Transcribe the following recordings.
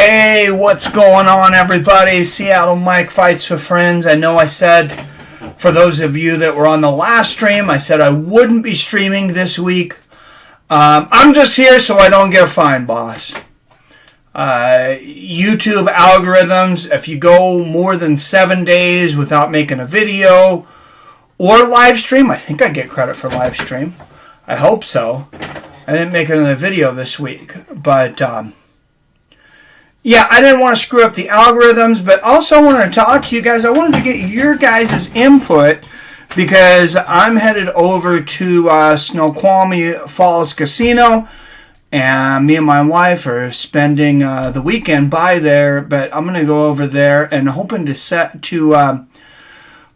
Hey, what's going on, everybody? Seattle Mike Fights with Friends. I know I said, for those of you that were on the last stream, I said I wouldn't be streaming this week. I'm just here so I don't get fined, boss. YouTube algorithms, if you go more than 7 days without making a video or live stream, I think I get credit for live stream. I hope so. I didn't make another video this week, but yeah, I didn't want to screw up the algorithms, but also I wanted to talk to you guys. I wanted to get your guys' input because I'm headed over to Snoqualmie Falls Casino, and me and my wife are spending the weekend by there, but I'm going to go over there and hoping to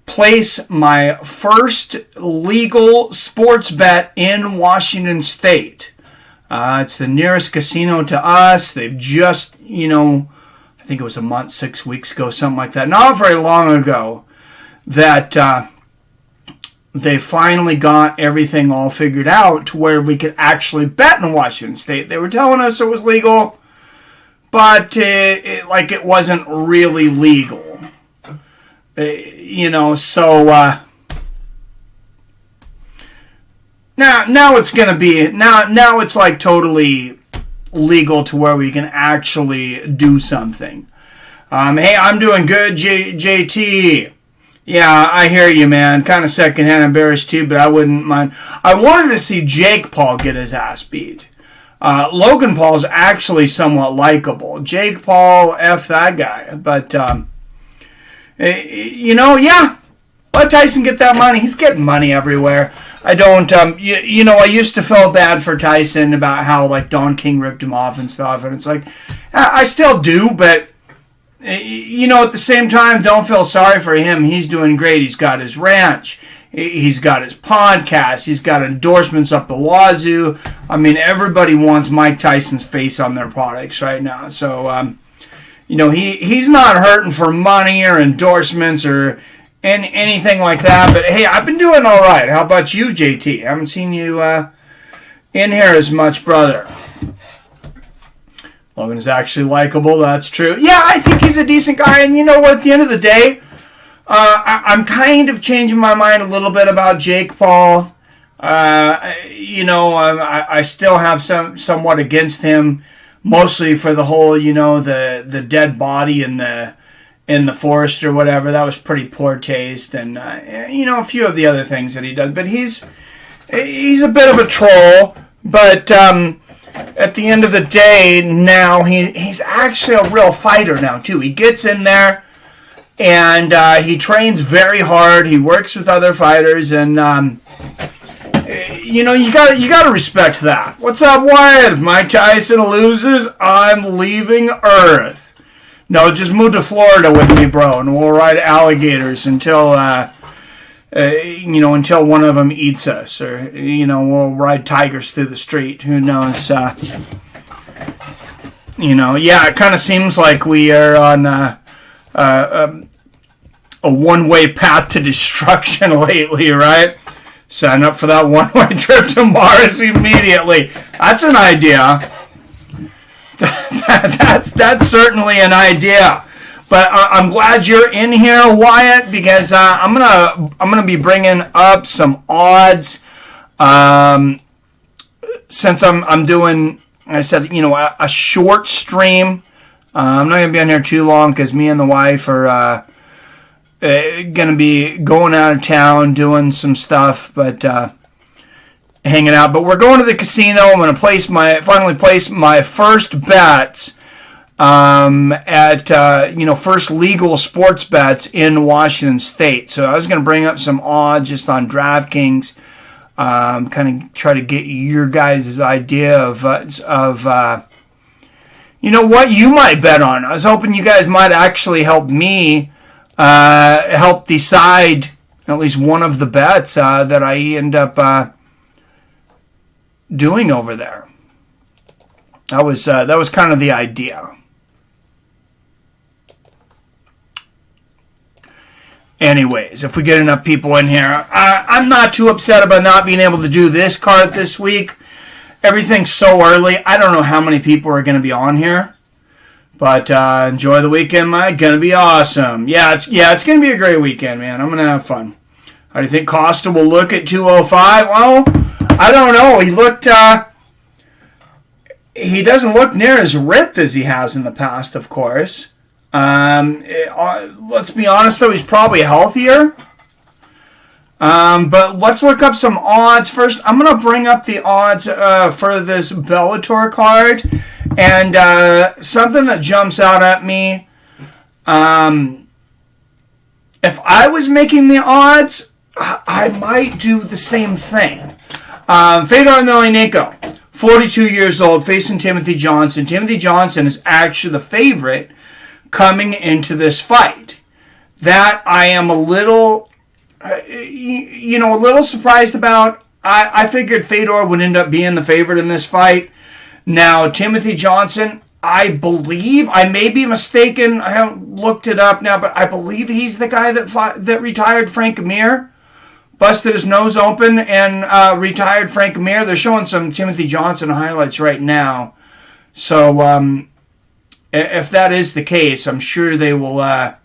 place my first legal sports bet in Washington State. It's the nearest casino to us. They've just, I think it was a month, 6 weeks ago, something like that. Not very long ago that they finally got everything all figured out to where we could actually bet in Washington State. They were telling us it was legal, but it wasn't really legal. Now it's going to be, now it's like totally legal to where we can actually do something. Hey, I'm doing good, JT. Yeah, I hear you, man. Kind of secondhand embarrassed too, but I wouldn't mind. I wanted to see Jake Paul get his ass beat. Logan Paul's actually somewhat likable. Jake Paul, F that guy. But, yeah. Let Tyson get that money. He's getting money everywhere. I don't, I used to feel bad for Tyson about how, Don King ripped him off and stuff. And it's like, I still do, but, at the same time, don't feel sorry for him. He's doing great. He's got his ranch. He's got his podcast. He's got endorsements up the wazoo. I mean, everybody wants Mike Tyson's face on their products right now. So, he's not hurting for money or endorsements or anything like that. But, hey, I've been doing all right. How about you, JT? I haven't seen you in here as much, brother. Logan's actually likable. That's true. Yeah, I think he's a decent guy. And you know what? At the end of the day, I'm kind of changing my mind a little bit about Jake Paul. I still have somewhat against him, mostly for the whole, the dead body in the forest or whatever. That was pretty poor taste, and a few of the other things that he does. But he's a bit of a troll. But at the end of the day, now he's actually a real fighter now too. He gets in there and he trains very hard. He works with other fighters, and you gotta respect that. What's up, Wyatt? If Mike Tyson loses, I'm leaving Earth. No, just move to Florida with me, bro, and we'll ride alligators until until one of them eats us, or we'll ride tigers through the street. Who knows? Yeah, it kind of seems like we are on a one-way path to destruction lately, right? Sign up for that one-way trip to Mars immediately. That's an idea. That's certainly an idea. But I'm glad you're in here, Wyatt, because I'm gonna be bringing up some odds. Since I'm doing, I said, a short stream. I'm not gonna be on here too long because me and the wife are gonna be going out of town doing some stuff, but hanging out. But we're going to the casino. I'm gonna finally place my first bets. At first legal sports bets in Washington State. So I was going to bring up some odds just on DraftKings, kind of try to get your guys' idea of what you might bet on. I was hoping you guys might actually help me help decide at least one of the bets that I end up doing over there. That was kind of the idea. Anyways, if we get enough people in here, I'm not too upset about not being able to do this card this week. Everything's so early. I don't know how many people are going to be on here. But enjoy the weekend, Mike. Gonna be awesome. Yeah, it's gonna be a great weekend, man. I'm gonna have fun. How do you think Costa will look at 205? Well, I don't know. He looked. He doesn't look near as ripped as he has in the past, of course. Let's be honest, though, he's probably healthier. But let's look up some odds. First, I'm going to bring up the odds for this Bellator card. And something that jumps out at me, if I was making the odds, I might do the same thing. Fedor Emelianenko, 42 years old, facing Timothy Johnson. Timothy Johnson is actually the favorite coming into this fight. That I am a little, a little surprised about. I figured Fedor would end up being the favorite in this fight. Now, Timothy Johnson, I believe, I may be mistaken, I haven't looked it up now, but I believe he's the guy that retired Frank Mir. Busted his nose open and retired Frank Mir. They're showing some Timothy Johnson highlights right now. So, if that is the case, I'm sure they will, that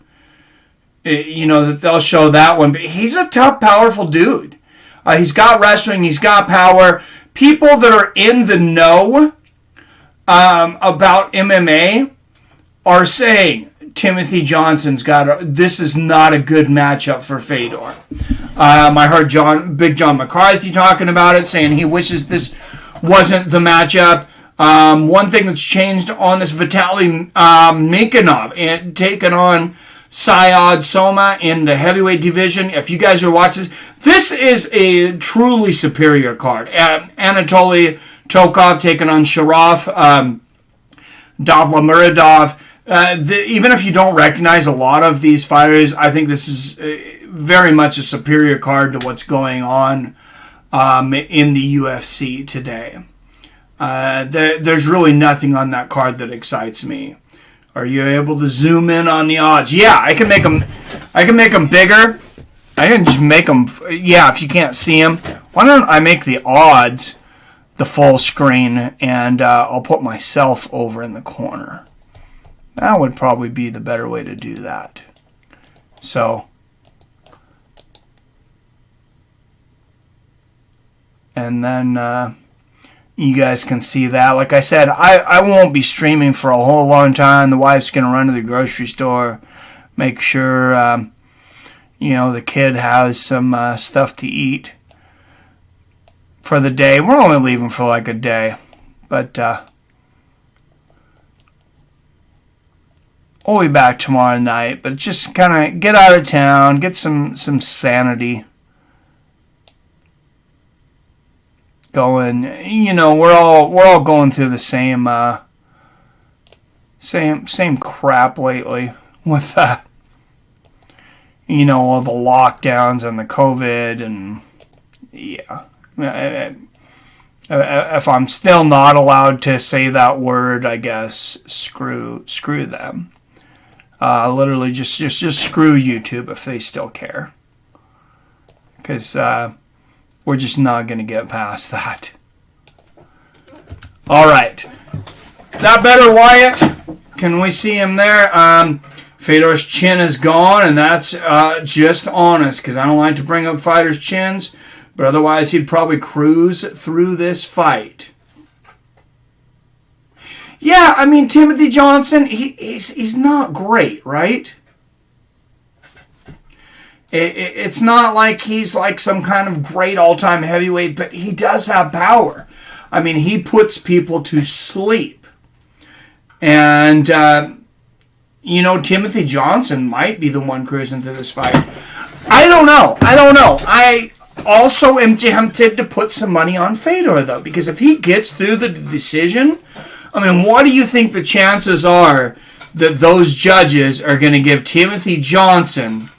they'll show that one. But he's a tough, powerful dude. He's got wrestling. He's got power. People that are in the know about MMA are saying Timothy Johnson's this is not a good matchup for Fedor. I heard Big John McCarthy talking about it, saying he wishes this wasn't the matchup. One thing that's changed on this, Vitaly Minkanov and taken on Syed Soma in the heavyweight division. If you guys are watching this is a truly superior card. Anatoly Tokov taking on Sharaf Davlamuradov. Even if you don't recognize a lot of these fighters, I think this is very much a superior card to what's going on in the UFC today. There's really nothing on that card that excites me. Are you able to zoom in on the odds? Yeah, I can make them. I can make them bigger. I can just make them. Yeah, if you can't see them, why don't I make the odds the full screen and I'll put myself over in the corner. That would probably be the better way to do that. So, and then you guys can see that. Like I said, I won't be streaming for a whole long time. The wife's going to run to the grocery store, make sure, the kid has some stuff to eat for the day. We're only leaving for like a day, but we'll be back tomorrow night. But just kind of get out of town, get some sanity going. We're all going through the same crap lately with all the lockdowns and the COVID, and yeah. If I'm still not allowed to say that word, I guess screw them. Literally just screw YouTube if they still care, because we're just not going to get past that. All right. That better, Wyatt? Can we see him there? Fedor's chin is gone, and that's just honest, because I don't like to bring up fighters' chins, but otherwise he'd probably cruise through this fight. Yeah, I mean, Timothy Johnson, he's not great, right? It's not like he's like some kind of great all-time heavyweight, but he does have power. I mean, he puts people to sleep. And, Timothy Johnson might be the one cruising through this fight. I don't know. I also am tempted to put some money on Fedor, though, because if he gets through the decision, I mean, what do you think the chances are that those judges are going to give Timothy Johnson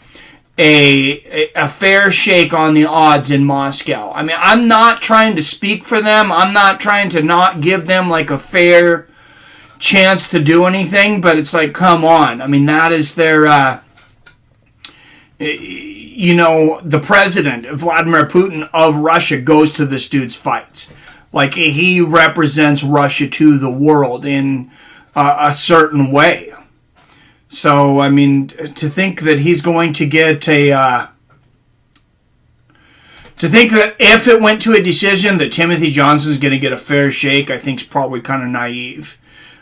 a fair shake on the odds in Moscow? I mean, I'm not trying to speak for them. I'm not trying to not give them like a fair chance to do anything, but it's like, come on. I mean, that is their, the president, Vladimir Putin of Russia, goes to this dude's fights. Like, he represents Russia to the world in a certain way. So, I mean, to think that he's going to get to think that if it went to a decision that Timothy Johnson's going to get a fair shake, I think is probably kind of naive.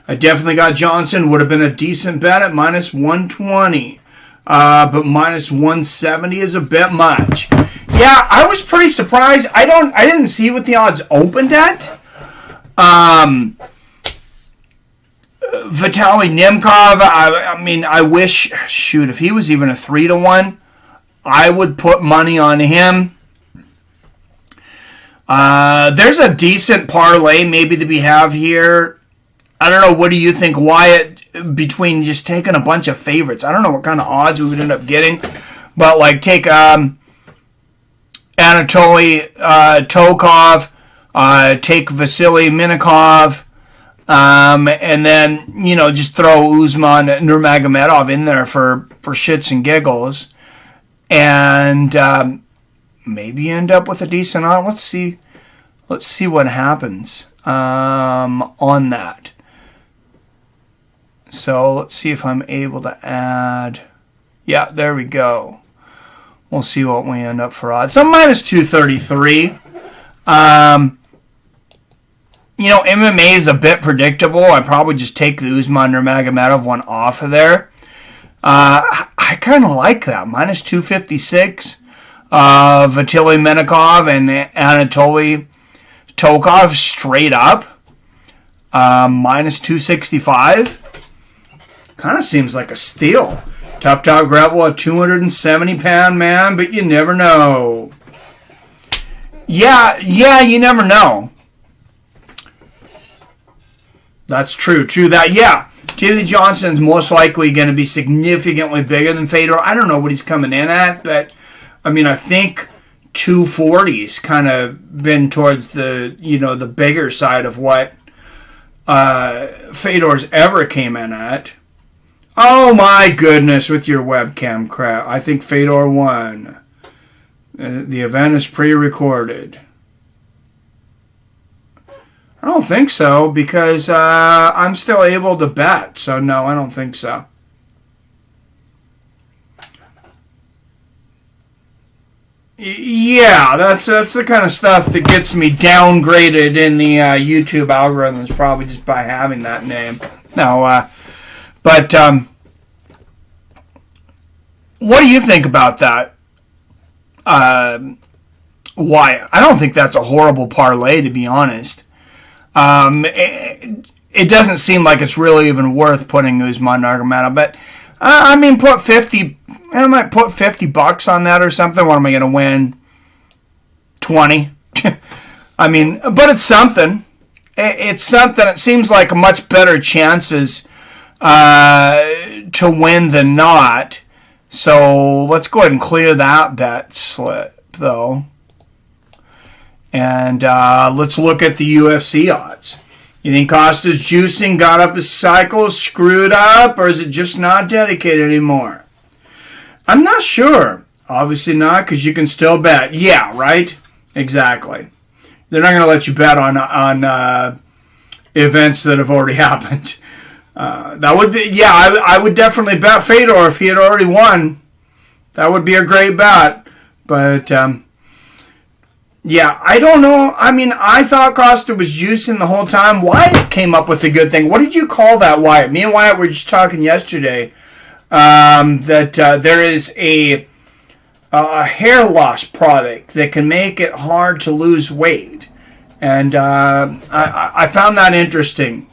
I definitely got Johnson. Would have been a decent bet at minus 120. But minus 170 is a bit much. Yeah, I was pretty surprised. I didn't see what the odds opened at. Vitaly Nemkov, I mean, I wish, shoot, if he was even a 3-1, I would put money on him. There's a decent parlay maybe to be have here. I don't know, what do you think, Wyatt, between just taking a bunch of favorites? I don't know what kind of odds we would end up getting, but like take Anatoly Tokov, take Vasily Minikov, and then, you know, just throw Usman Nurmagomedov in there for shits and giggles, and maybe end up with a decent odd. Let's see what happens on that. So let's see if I'm able to add. Yeah, there we go. We'll see what we end up for odds. So minus 233. You know, MMA is a bit predictable. I'd probably just take the Usman Nurmagomedov one off of there. I kind of like that. Minus 256. Vasily Minikov and Anatoly Tokov straight up. Minus 265. Kind of seems like a steal. Tough Talk Rebel, a 270-pound man, but you never know. Yeah, you never know. That's true. True that. Yeah, Timothy Johnson's most likely going to be significantly bigger than Fedor. I don't know what he's coming in at, but I mean, I think 240's kind of been towards the, you know, the bigger side of what Fedor's ever came in at. Oh my goodness, with your webcam crap. I think Fedor won. The event is pre-recorded. I don't think so, because I'm still able to bet. So no, I don't think so. Yeah, that's the kind of stuff that gets me downgraded in the YouTube algorithms, probably just by having that name. No, but what do you think about that? Why? I don't think that's a horrible parlay, to be honest. It doesn't seem like it's really even worth putting Usman Nurmagomedov, but I mean, put 50. I might put $50 on that or something. What am I going to win? 20. I mean, but it's something. It's something. It seems like much better chances to win than not. So let's go ahead and clear that bet slip, though. And let's look at the UFC odds. You think Costa's juicing got off his cycle, screwed up, or is it just not dedicated anymore? I'm not sure. Obviously not, because you can still bet. Yeah, right? Exactly. They're not going to let you bet on events that have already happened. That would be, yeah, I would definitely bet Fedor if he had already won. That would be a great bet. But, yeah, I don't know. I mean, I thought Costa was juicing the whole time. Wyatt came up with a good thing. What did you call that, Wyatt? Me and Wyatt were just talking yesterday that there is a hair loss product that can make it hard to lose weight. And I found that interesting.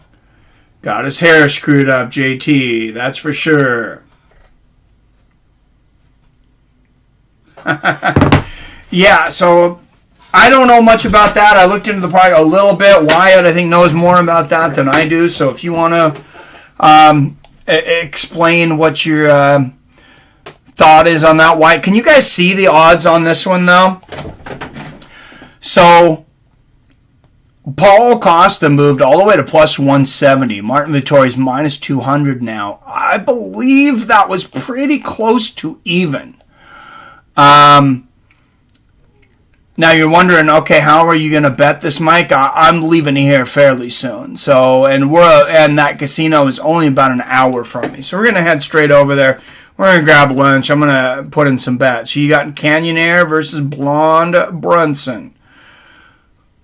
Got his hair screwed up, JT. That's for sure. Yeah, so I don't know much about that. I looked into the product a little bit. Wyatt, I think, knows more about that than I do. So if you want to explain what your thought is on that, Wyatt. Can you guys see the odds on this one, though? So Paul Costa moved all the way to plus 170. Martin Vittori's minus 200 now. I believe that was pretty close to even. Now you're wondering, okay, how are you going to bet this, Mike? I'm leaving here fairly soon. So, and that casino is only about an hour from me. So we're going to head straight over there. We're going to grab lunch. I'm going to put in some bets. So you got Cannonier versus Blonde Brunson.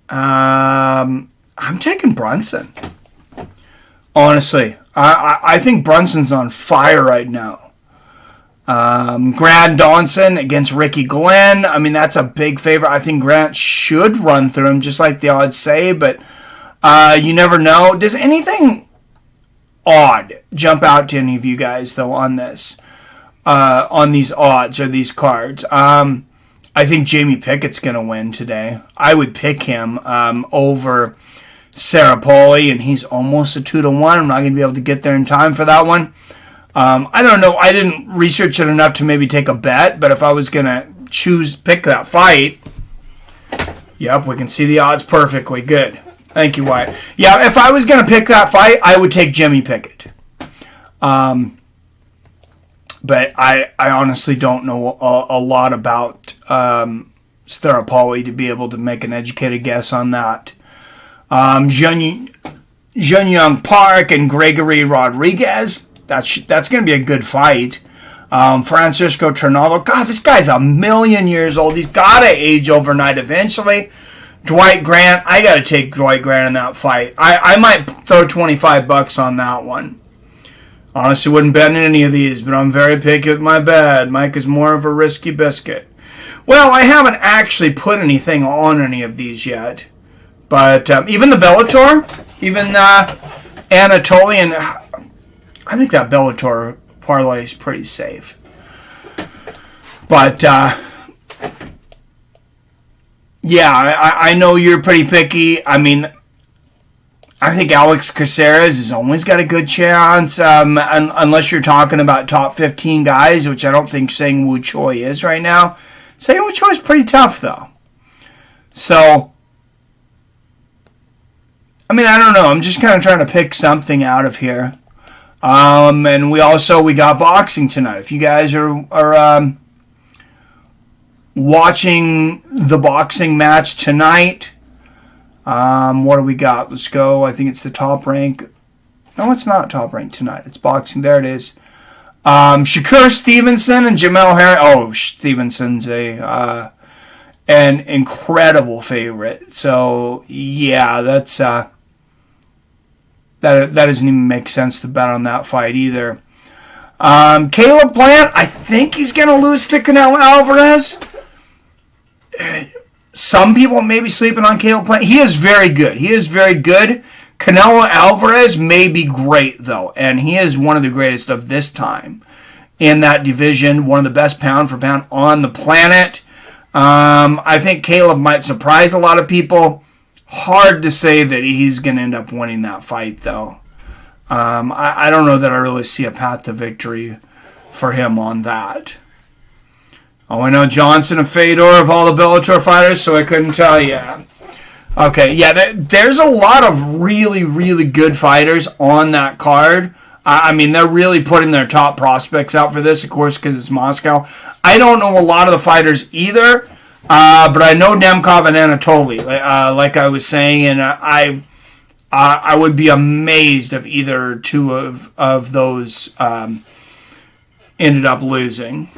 I'm taking Brunson. Honestly, I think Brunson's on fire right now. Grant Dawson against Ricky Glenn. I mean, that's a big favorite. I think Grant should run through him, just like the odds say, but you never know. Does anything odd jump out to any of you guys, though, on this? On these odds or these cards? I think Jamie Pickett's going to win today. I would pick him over Sarapoli, and he's almost a 2-1. I'm not going to be able to get there in time for that one. I don't know. I didn't research it enough to maybe take a bet, but if I was going to pick that fight, yep, we can see the odds perfectly. Good. Thank you, Wyatt. Yeah, if I was going to pick that fight, I would take Jimmy Pickett. But I honestly don't know a lot about Staropoli to be able to make an educated guess on that. Jun-Young Park and Gregory Rodriguez. That's going to be a good fight. Francisco Trinaldo. God, this guy's 1,000,000 years old. He's got to age overnight eventually. Dwight Grant. I got to take Dwight Grant in that fight. I might throw $25 on that one. Honestly, wouldn't bet in any of these, but I'm very picky with my bet. Mike is more of a risky biscuit. Well, I haven't actually put anything on any of these yet. But even the Bellator, even Anatolian, I think that Bellator parlay is pretty safe. But, yeah, I know you're pretty picky. I mean, I think Alex Caceres has always got a good chance, unless you're talking about top 15 guys, which I don't think Sang Woo Choi is right now. Sang Woo Choi is pretty tough, though. So, I mean, I don't know. I'm just kind of trying to pick something out of here. And we got boxing tonight. If you guys are watching the boxing match tonight, what do we got? Let's go. I think it's the Top Rank. No, it's not Top Rank tonight. It's boxing. There it is. Shakur Stevenson and Jamel Herring. Oh, Stevenson's an incredible favorite. So yeah, that's that doesn't even make sense to bet on that fight either. Caleb Plant. I think he's gonna lose to Canelo Alvarez. Some people may be sleeping on Caleb Plant. He is very good. Canelo Alvarez may be great, though, and he is one of the greatest of this time in that division, one of the best pound for pound on the planet. I think Caleb might surprise a lot of people. Hard to say that he's going to end up winning that fight, though. I don't know that I really see a path to victory for him on that. Oh, I know Johnson and Fedor of all the Bellator fighters, so I couldn't tell you. Okay, yeah, there's a lot of really, really good fighters on that card. I mean, they're really putting their top prospects out for this, of course, because it's Moscow. I don't know a lot of the fighters either, but I know Nemkov and Anatoly, like I was saying, and I would be amazed if either two of those ended up losing.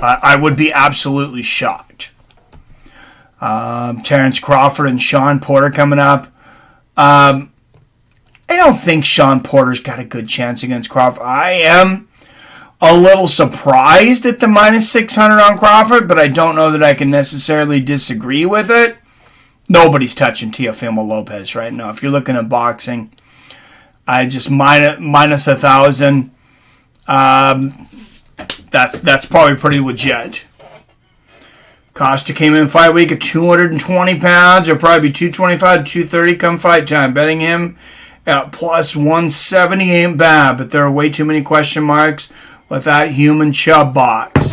I would be absolutely shocked. Terrence Crawford and Sean Porter coming up. I don't think Sean Porter's got a good chance against Crawford. I am a little surprised at the minus 600 on Crawford, but I don't know that I can necessarily disagree with it. Nobody's touching Teofimo Lopez right now. If you're looking at boxing, I just minus 1,000. That's probably pretty legit. Costa came in fight week at 220 pounds. It'll probably be 225 to 230 come fight time. Betting him at plus 170 ain't bad, but there are way too many question marks with that human chub box.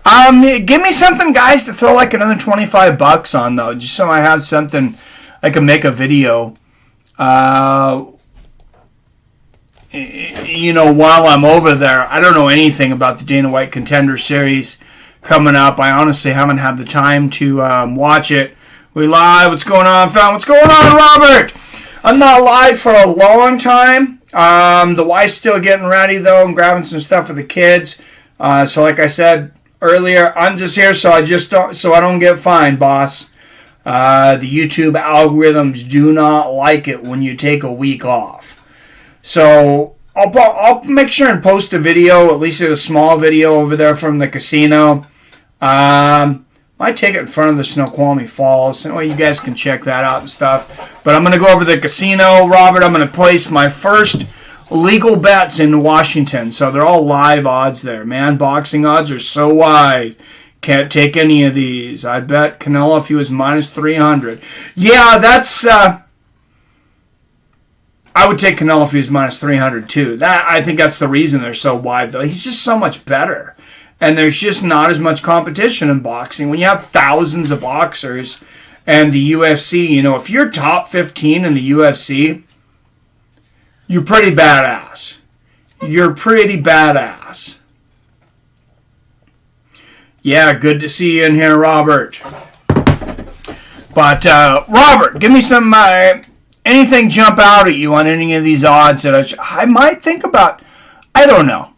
Give me something, guys, to throw like another $25 on, though, just so I have something I can make a video. While I'm over there. I don't know anything about the Dana White Contender Series coming up. I honestly haven't had the time to watch it. We live. What's going on, fam? What's going on, Robert? I'm not live for a long time. The wife's still getting ready, though. I'm grabbing some stuff for the kids. So like I said earlier, I'm just here so I don't get fined, boss. The YouTube algorithms do not like it when you take a week off. So I'll make sure and post a video, at least a small video over there from the casino. Might take it in front of the Snoqualmie Falls. That way you guys can check that out and stuff. But I'm going to go over the casino, Robert. I'm going to place my first legal bets in Washington. So they're all live odds there, man. Boxing odds are so wide. Can't take any of these. I'd bet Canelo if he was minus 300. Yeah, that's... I would take Canelo if he was minus 300 too. I think that's the reason they're so wide, though. He's just so much better. And there's just not as much competition in boxing. When you have thousands of boxers and the UFC, you know, if you're top 15 in the UFC, you're pretty badass. You're pretty badass. Yeah, good to see you in here, Robert. But, Robert, give me some, anything jump out at you on any of these odds that I might think about. I don't know.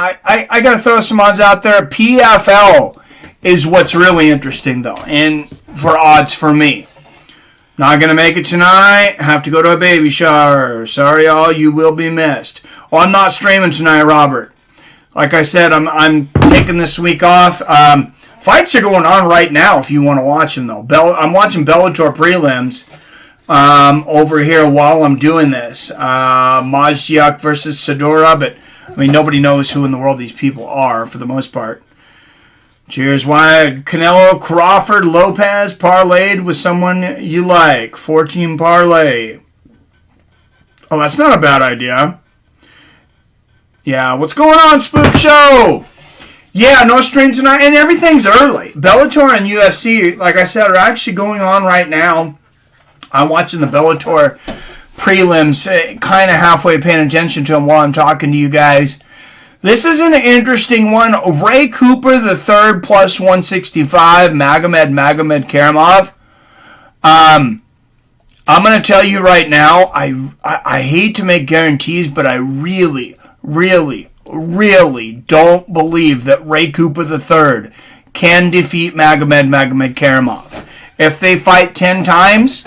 I got to throw some odds out there. PFL is what's really interesting, though, and for odds for me. Not going to make it tonight. Have to go to a baby shower. Sorry, all. You will be missed. Oh, I'm not streaming tonight, Robert. Like I said, I'm taking this week off. Fights are going on right now if you want to watch them, though. I'm watching Bellator prelims over here while I'm doing this. Mazjiak versus Sedora, but, I mean, nobody knows who in the world these people are for the most part. Cheers, why? Canelo, Crawford, Lopez parlayed with someone you like. 14 parlay. Oh, that's not a bad idea. Yeah, what's going on, Spook Show? Yeah, no stream tonight, and everything's early. Bellator and UFC, like I said, are actually going on right now. I'm watching the Bellator prelims, kind of halfway paying attention to them while I'm talking to you guys. This is an interesting one. Ray Cooper, the third, plus 165. Magomed Karamov. I'm going to tell you right now, I hate to make guarantees, but I really don't believe that Ray Cooper III can defeat Magomed Karamov. If they fight 10 times,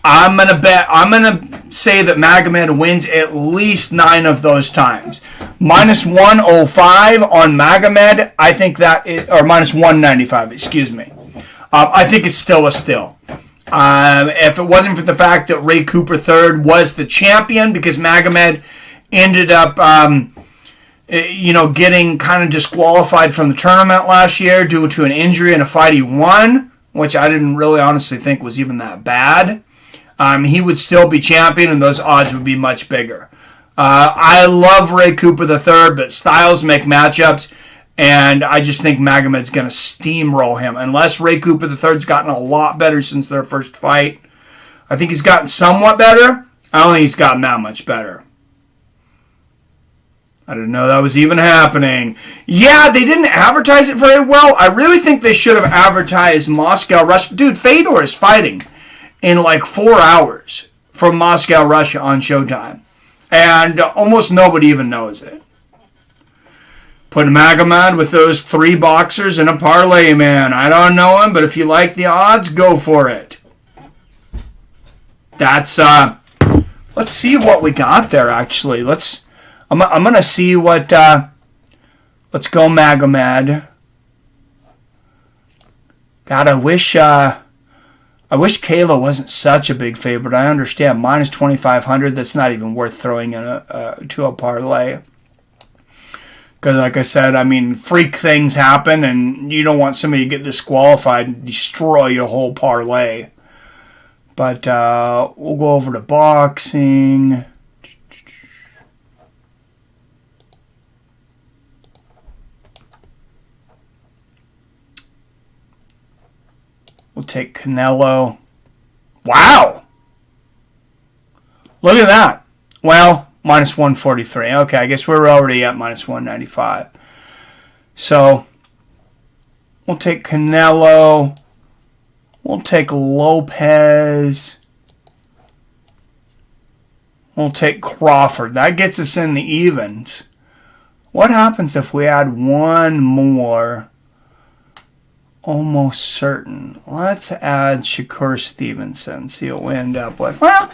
I'm going to say that Magomed wins at least 9 of those times. Minus 105 on Magomed, I think that is, or minus 195, excuse me. I think it's still a steal. If it wasn't for the fact that Ray Cooper III was the champion, because Magomed ended up, getting kind of disqualified from the tournament last year due to an injury in a fight he won, which I didn't really honestly think was even that bad. He would still be champion, and those odds would be much bigger. I love Ray Cooper III, but styles make matchups, and I just think Magomed's going to steamroll him. Unless Ray Cooper III's gotten a lot better since their first fight. I think he's gotten somewhat better. I don't think he's gotten that much better. I didn't know that was even happening. Yeah, they didn't advertise it very well. I really think they should have advertised Moscow, Russia. Dude, Fedor is fighting in like 4 hours from Moscow, Russia on Showtime. And almost nobody even knows it. Put Magomed with those 3 boxers in a parlay, man. I don't know him, but if you like the odds, go for it. That's, let's see what we got there, actually. I'm going to see what, let's go Magomed. God, I wish Kayla wasn't such a big favorite. I understand minus 2,500. That's not even worth throwing in to a parlay. Because, like I said, I mean, freak things happen, and you don't want somebody to get disqualified and destroy your whole parlay. But we'll go over to boxing. We'll take Canelo. Wow! Look at that. Well, minus 143. Okay, I guess we're already at minus 195. So we'll take Canelo. We'll take Lopez. We'll take Crawford. That gets us in the evens. What happens if we add one more? Almost certain. Let's add Shakur Stevenson. See what we end up with. Well,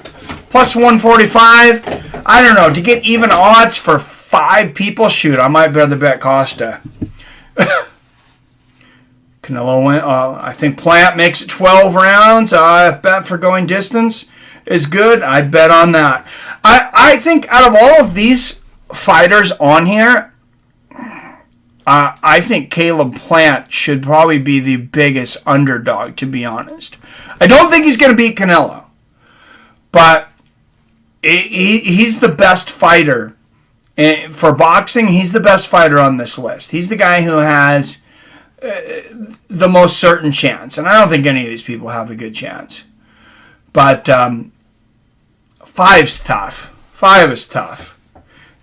plus 145. I don't know. To get even odds for 5 people, shoot, I might rather bet Costa. Canelo, I think Plant makes it 12 rounds. If bet for going distance is good, I'd bet on that. I think out of all of these fighters on here, I think Caleb Plant should probably be the biggest underdog, to be honest. I don't think he's going to beat Canelo, but he's the best fighter. For boxing, he's the best fighter on this list. He's the guy who has the most certain chance, and I don't think any of these people have a good chance. But 5's tough. 5 is tough.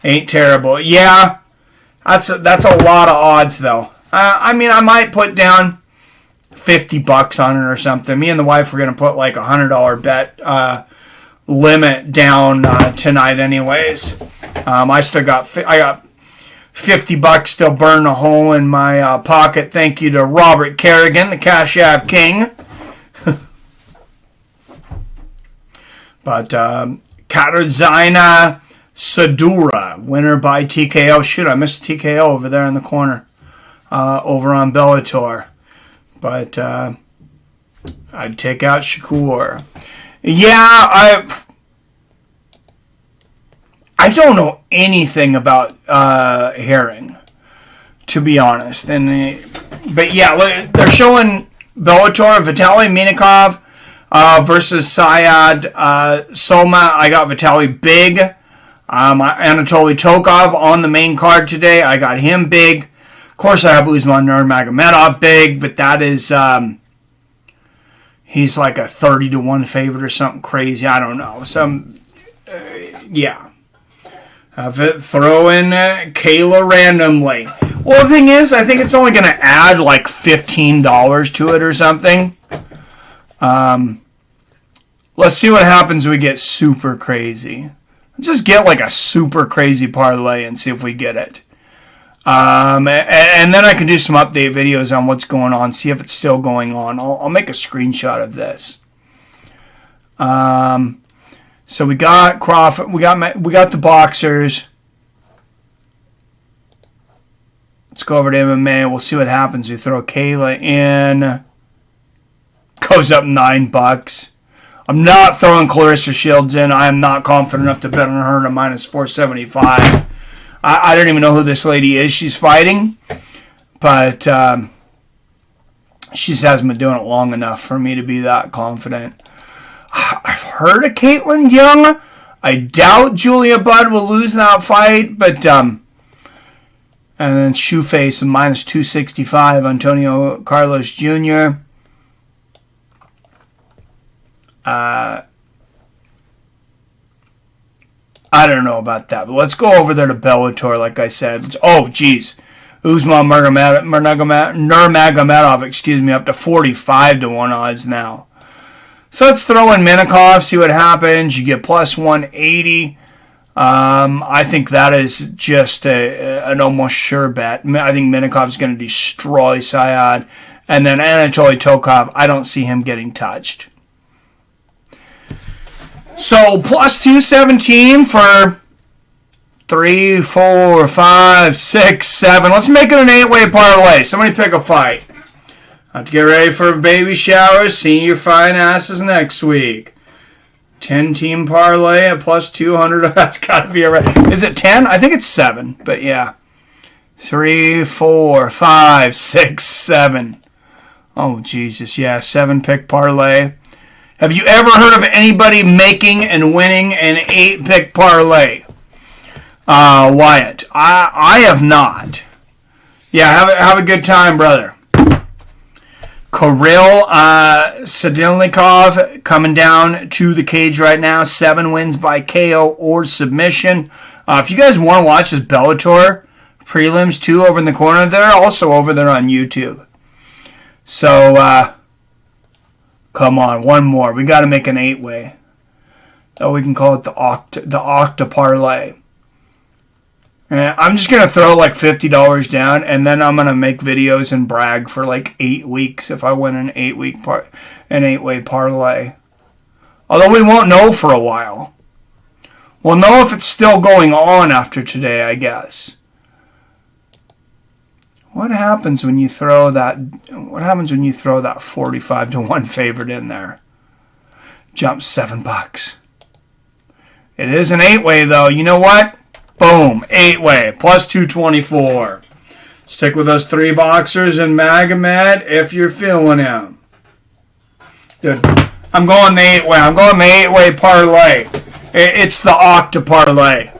Ain't terrible. Yeah, that's a lot of odds, though. I mean, I might put down $50 on it or something. Me and the wife were going to put like $100 bet limit down tonight anyways. I got $50 still burning a hole in my pocket. Thank you to Robert Kerrigan, the Cash App King. But Katarzyna Sadura, winner by TKO. Shoot, I missed TKO over there in the corner, over on Bellator. But I'd take out Shakur. Yeah, I don't know anything about Herring, to be honest. But yeah, they're showing Bellator, Vitaly Minakov versus Syed Soma. I got Vitaly big. Anatoly Tokov on the main card today. I got him big. Of course, I have Usman Nurmagomedov big, but that is he's like a 30-1 favorite or something crazy. I don't know. Yeah. Throw in Kayla randomly. Well, the thing is, I think it's only going to add like $15 to it or something. Let's see what happens when we get super crazy. Just get like a super crazy parlay and see if we get it. And then I can do some update videos on what's going on, see if it's still going on. I'll make a screenshot of this. So we got Crawford, we got the boxers. Let's go over to MMA. We'll see what happens. We throw Kayla in. Goes up $9. I'm not throwing Clarissa Shields in. I am not confident enough to bet on her to minus 475. I don't even know who this lady is she's fighting, but she just hasn't been doing it long enough for me to be that confident. I've heard of Caitlin Young. I doubt Julia Budd will lose that fight, but and then Shoeface and minus 265, Antonio Carlos Jr. I don't know about that, but let's go over there to Bellator, like I said. Oh, geez. Usman Nurmagomedov, up to 45-1 odds now. So let's throw in Minakov, see what happens. You get plus 180. I think that is just an almost sure bet. I think Minakov's going to destroy Syed. And then Anatoly Tokov, I don't see him getting touched. So plus 217 for 3, 4, 5, 6, 7. Let's make it an 8-way parlay. Somebody pick a fight. I have to get ready for baby showers. See your fine asses next week. 10-team parlay at plus 200. That's got to be a right. Is it 10? I think it's 7. But yeah. 3, 4, 5, 6, 7. Oh, Jesus. Yeah, 7-pick parlay. Have you ever heard of anybody making and winning an 8-pick parlay? Wyatt. I have not. Yeah, have a good time, brother. Cool. Kirill Sadilnikov coming down to the cage right now. 7 wins by KO or submission. If you guys want to watch this Bellator prelims too over in the corner, they're also over there on YouTube. So, come on, one more. We got to make an 8-way. Oh, we can call it the Octa Parlay. And I'm just going to throw like $50 down, and then I'm going to make videos and brag for like 8 weeks if I win an 8-way parlay. Although we won't know for a while. We'll know if it's still going on after today, I guess. What happens when you throw that 45-1 favorite in there? Jumps $7. It is an 8-way though. You know what? Boom, 8-way, plus 224. Stick with those 3 boxers and Magomed if you're feeling him. Dude, I'm going the 8-way. I'm going the 8-way parlay. It's the Octa Parlay.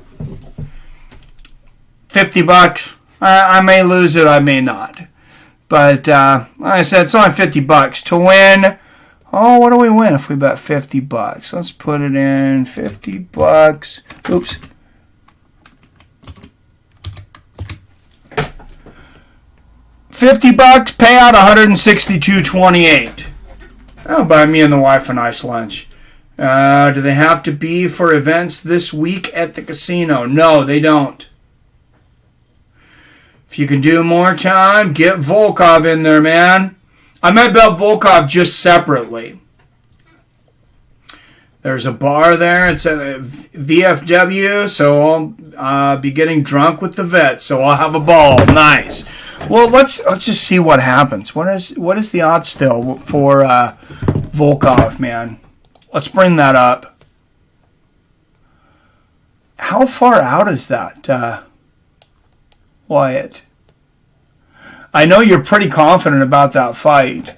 $50. I may lose it, I may not. But, like I said, it's only $50 to win. Oh, what do we win if we bet $50? Let's put it in $50. Oops. $50, payout $162.28. That'll buy me and the wife a nice lunch. Do they have to be for events this week at the casino? No, they don't. If you can do more time, get Volkov in there, man. I might bet Volkov just separately. There's a bar there. It's at a VFW, so I'll be getting drunk with the vets, so I'll have a ball. Nice. Well, let's just see what happens. What is the odds still for Volkov, man? Let's bring that up. How far out is that, Wyatt? I know you're pretty confident about that fight.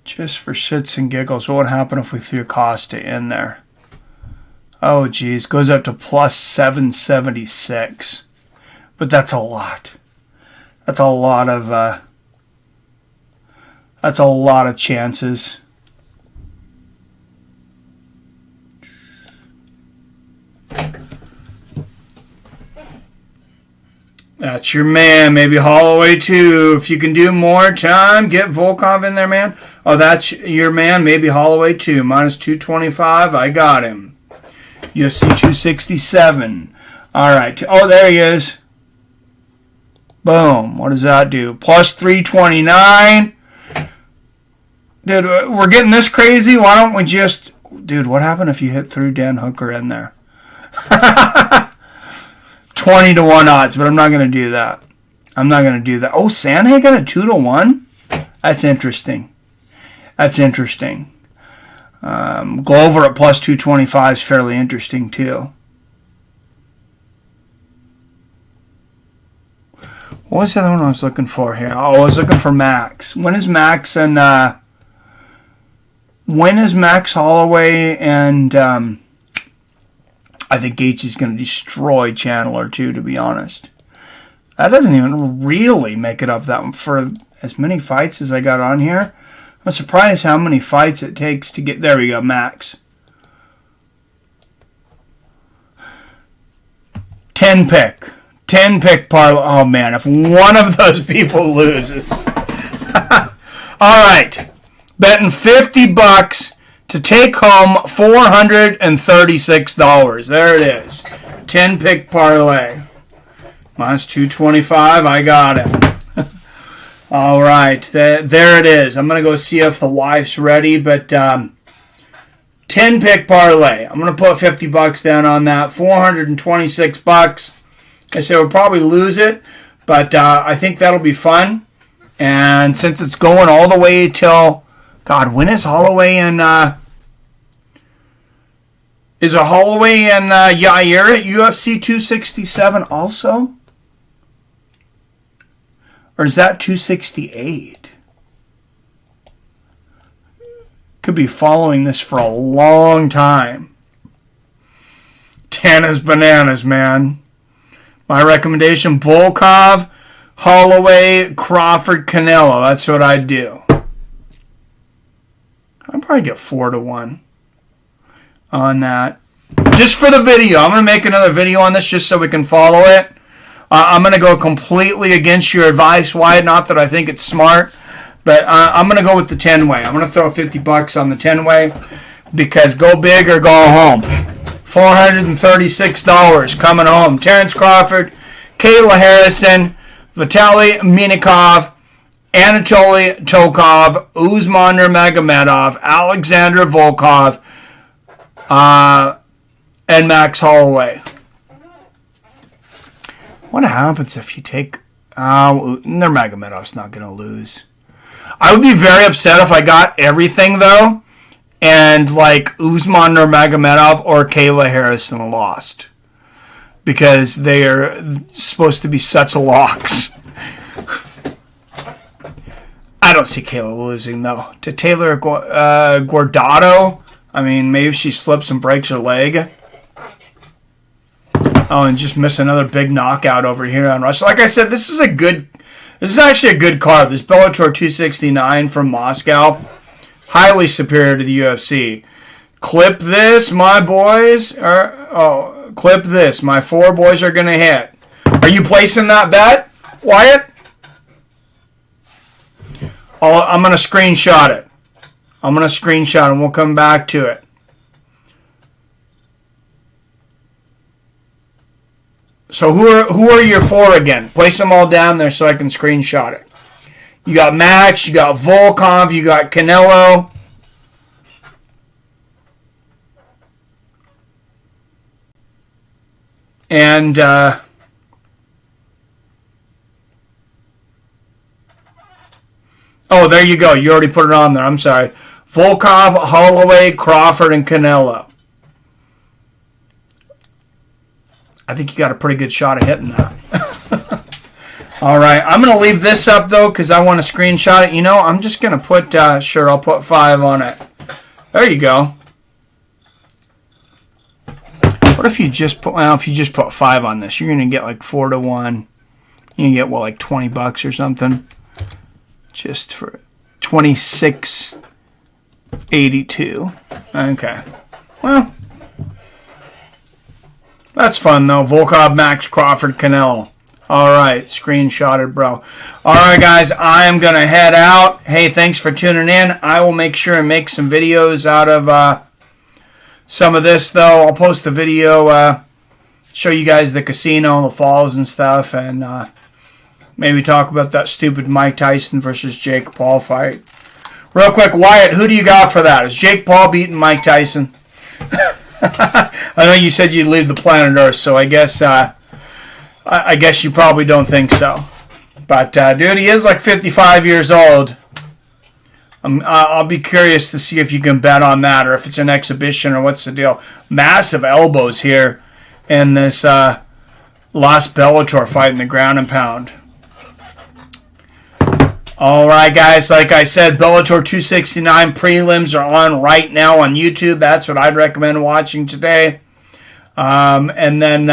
Just for shits and giggles, what would happen if we threw Costa in there? Oh, geez. Goes up to plus 776. But that's a lot. That's a lot of chances. That's your man. Maybe Holloway too. If you can do more time, get Volkov in there, man. Oh, that's your man. Maybe Holloway too. Minus 225. I got him. UFC 267. All right. Oh, there he is. Boom. What does that do? Plus 329. Dude, we're getting this crazy. Why don't we just... Dude, what happened if you threw Dan Hooker in there? 20-1 odds, but I'm not going to do that. I'm not going to do that. Oh, Sandhagen at 2-1? That's interesting. That's interesting. Glover at plus 225 is fairly interesting, too. What was the other one I was looking for here? Oh, I was looking for Max. When is Max Holloway and I think Gaethje's going to destroy Chandler too, to be honest. That doesn't even really make it up that for as many fights as I got on here. I'm surprised how many fights it takes to get... There we go, Max. 10 pick parlay. Oh, man, if one of those people loses. All right. Betting $50 to take home $436. There it is. 10 pick parlay. Minus 225. I got it. All right. There it is. I'm going to go see if the wife's ready. But 10 pick parlay. I'm going to put $50 down on that. $426. I said we'll probably lose it. But I think that'll be fun. And since it's going all the way till... God, when is Holloway and... Is a Holloway and Yair at UFC 267 also? Or is that 268? Could be following this for a long time. Montana's bananas, man. My recommendation, Volkov, Holloway, Crawford, Canelo. That's what I'd do. I'd probably get 4-1 on that. Just for the video. I'm going to make another video on this just so we can follow it. I'm going to go completely against your advice, Wyatt. Not that I think it's smart, but I'm going to go with the 10-way. I'm going to throw $50 on the 10-way because go big or go home. $436 coming home. Terrence Crawford, Kayla Harrison, Vitaly Minikov, Anatoly Tokov, Usman Nurmagomedov, Alexander Volkov, and Max Holloway. What happens if you take... Nurmagomedov's not going to lose. I would be very upset if I got everything, though, and like Usman Nurmagomedov or Kayla Harrison lost. Because they are supposed to be such locks. I don't see Kayla losing, though. To Taylor Guardado, I mean, maybe if she slips and breaks her leg. Oh, and just miss another big knockout over here on Russia. Like I said, this is actually a good card. This Bellator 269 from Moscow, highly superior to the UFC. Clip this, my boys. Clip this. My 4 boys are going to hit. Are you placing that bet, Wyatt? I'm going to screenshot it. I'm going to screenshot it, and we'll come back to it. So who are your 4 again? Place them all down there so I can screenshot it. You got Max, you got Volkov, you got Canelo. And oh, there you go. You already put it on there. I'm sorry. Volkov, Holloway, Crawford, and Canelo. I think you got a pretty good shot of hitting that. All right. I'm going to leave this up, though, because I want to screenshot it. You know, I'm just going to put, sure, I'll put 5 on it. There you go. What if you just put, well, if you just put 5 on this, you're going to get like 4-1. You can get, what, like $20 or something? Just for $26.82. Okay. Well, that's fun, though. Volkov, Max, Crawford, Canelo. All right. Screenshotted, bro. All right, guys. I am going to head out. Hey, thanks for tuning in. I will make sure and make some videos out of some of this, though. I'll post the video, show you guys the casino, the falls and stuff, and maybe talk about that stupid Mike Tyson versus Jake Paul fight. Real quick, Wyatt, who do you got for that? Is Jake Paul beating Mike Tyson? I know you said you'd leave the planet Earth, so I guess you probably don't think so. But dude, he is like 55 years old. I'll be curious to see if you can bet on that, or if it's an exhibition, or what's the deal. Massive elbows here in this last Bellator fight in the ground and pound. All right, guys. Like I said, Bellator 269 prelims are on right now on YouTube. That's what I'd recommend watching today. And then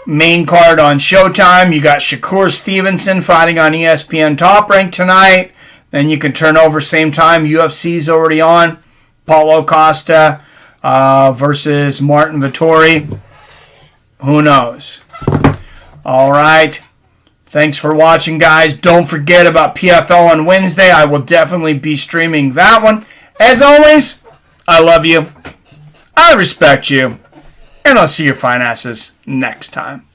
main card on Showtime, you got Shakur Stevenson fighting on ESPN Top Rank tonight. Then you can turn over same time. UFC's already on. Paulo Costa versus Martin Vettori. Who knows? All right. Thanks for watching, guys. Don't forget about PFL on Wednesday. I will definitely be streaming that one. As always, I love you. I respect you. And I'll see your fine asses next time.